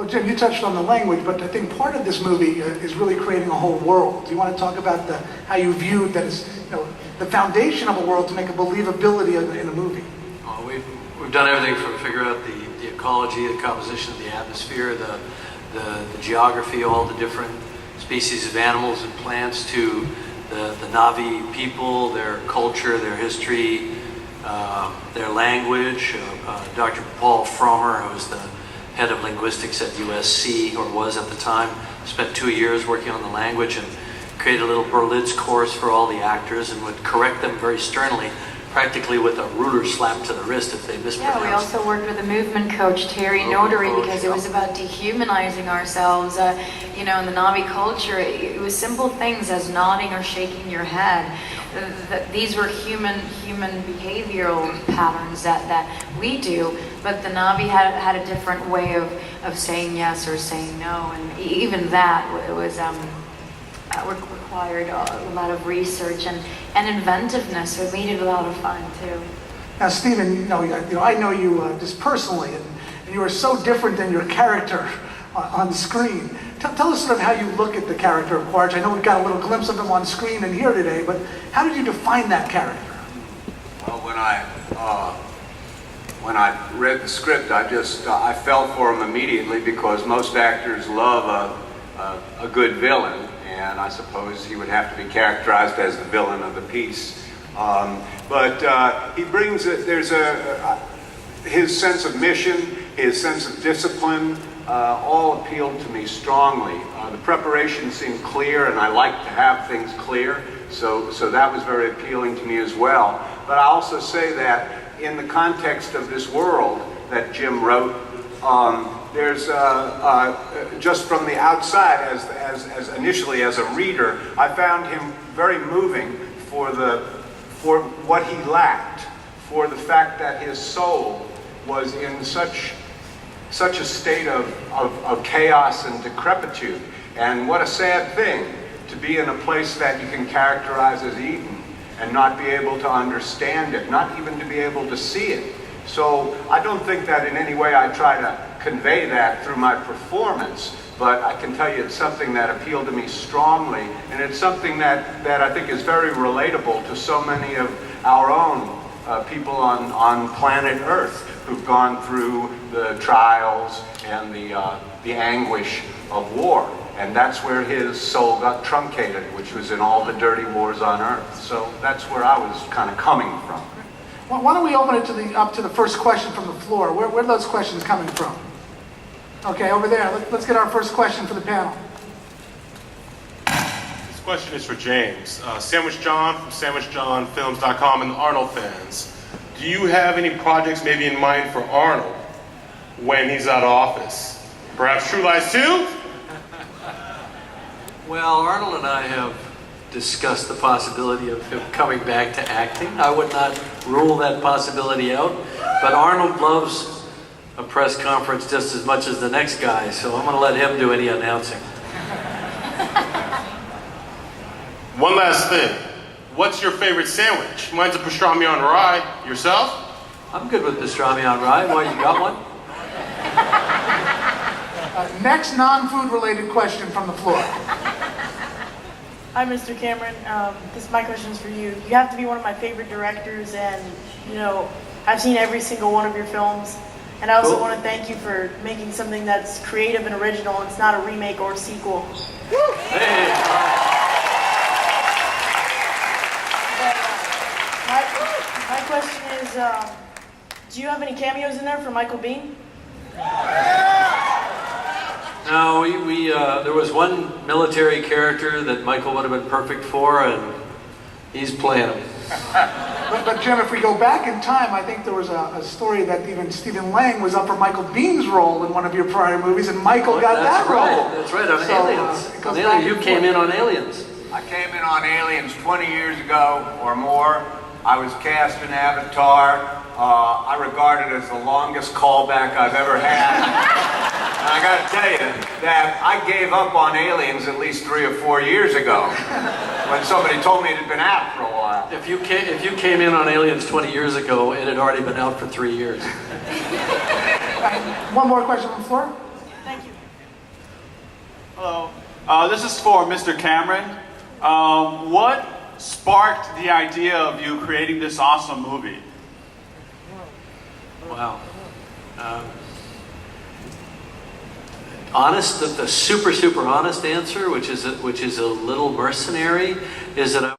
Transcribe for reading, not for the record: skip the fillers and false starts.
Well, Jim, you touched on the language, but I think part of this movie is really creating a whole world. Do you want to talk about how you viewed that as, the foundation of a world to make a believability in a movie? Well, we've done everything from figure out the ecology, the composition of the atmosphere, the geography, all the different species of animals and plants, to the Na'vi people, their culture, their history, their language. Dr. Paul Frommer, who was the head of linguistics at USC, or was at the time, spent 2 years working on the language and created a little Berlitz course for all the actors and would correct them very sternly, practically with a ruler slapped to the wrist if they mispronounced. Yeah, we also worked with a movement coach, Terry Notary, because it was about dehumanizing ourselves. In the Na'vi culture, it was simple things as nodding or shaking your head. These were human behavioral patterns that we do, but the Na'vi had a different way of saying yes or saying no, and even that was required a lot of research and inventiveness. So it made it a lot of fun too. Now, Stephen, I know you just personally, and you are so different than your character on screen. Tell us sort of how you look at the character of Quaritch. I know we've got a little glimpse of him on screen and here today, but how did you define that character? Well, when I read the script, I fell for him immediately, because most actors love a good villain, and I suppose he would have to be characterized as the villain of the piece. But he brings his sense of mission, his sense of discipline, all appealed to me strongly. The preparation seemed clear, and I like to have things clear, so that was very appealing to me as well. But I also say that in the context of this world that Jim wrote, there's just from the outside, as initially as a reader, I found him very moving for what he lacked, for the fact that his soul was in such a state of chaos and decrepitude. And what a sad thing to be in a place that you can characterize as Eden and not be able to understand it, not even to be able to see it. So I don't think that in any way I try to convey that through my performance, but I can tell you it's something that appealed to me strongly, and it's something that I think is very relatable to so many of our own people on planet Earth who've gone through the trials and the anguish of war. And that's where his soul got truncated, which was in all the dirty wars on Earth. So that's where I was kind of coming from. Well, why don't we open it up to the first question from the floor? Where are those questions coming from? Okay, over there. Let's get our first question for the panel. This question is for James. Sandwich John from SandwichJohnFilms.com and the Arnold fans. Do you have any projects maybe in mind for Arnold when he's out of office? Perhaps True Lies 2? Well, Arnold and I have discussed the possibility of him coming back to acting. I would not rule that possibility out, but Arnold loves a press conference just as much as the next guy, so I'm going to let him do any announcing. One last thing. What's your favorite sandwich? Mine's a pastrami on rye. Yourself? I'm good with pastrami on rye. Why, you got one? Next non-food related question from the floor. Hi, Mr. Cameron. My question is for you. You have to be one of my favorite directors, and I've seen every single one of your films. And I also want to thank you for making something that's creative and original. It's not a remake or a sequel. Hey. My question is, do you have any cameos in there for Michael Biehn? No, there was one military character that Michael would have been perfect for, and he's playing him. But Jim, if we go back in time, I think there was a story that even Stephen Lang was up for Michael Bihn's role in one of your prior movies, and Michael got that role. That's right, on Aliens. You came in on Aliens. I came in on Aliens 20 years ago or more. I was cast in Avatar. I regard it as the longest callback I've ever had. And I got to tell you that I gave up on Aliens at least 3 or 4 years ago when somebody told me it had been out for a while. If you came in on Aliens 20 years ago, it had already been out for 3 years. One more question on the floor. Thank you. Hello. This is for Mr. Cameron. What sparked the idea of you creating this awesome movie? Wow. Honest, the super honest answer, which is a little mercenary, is that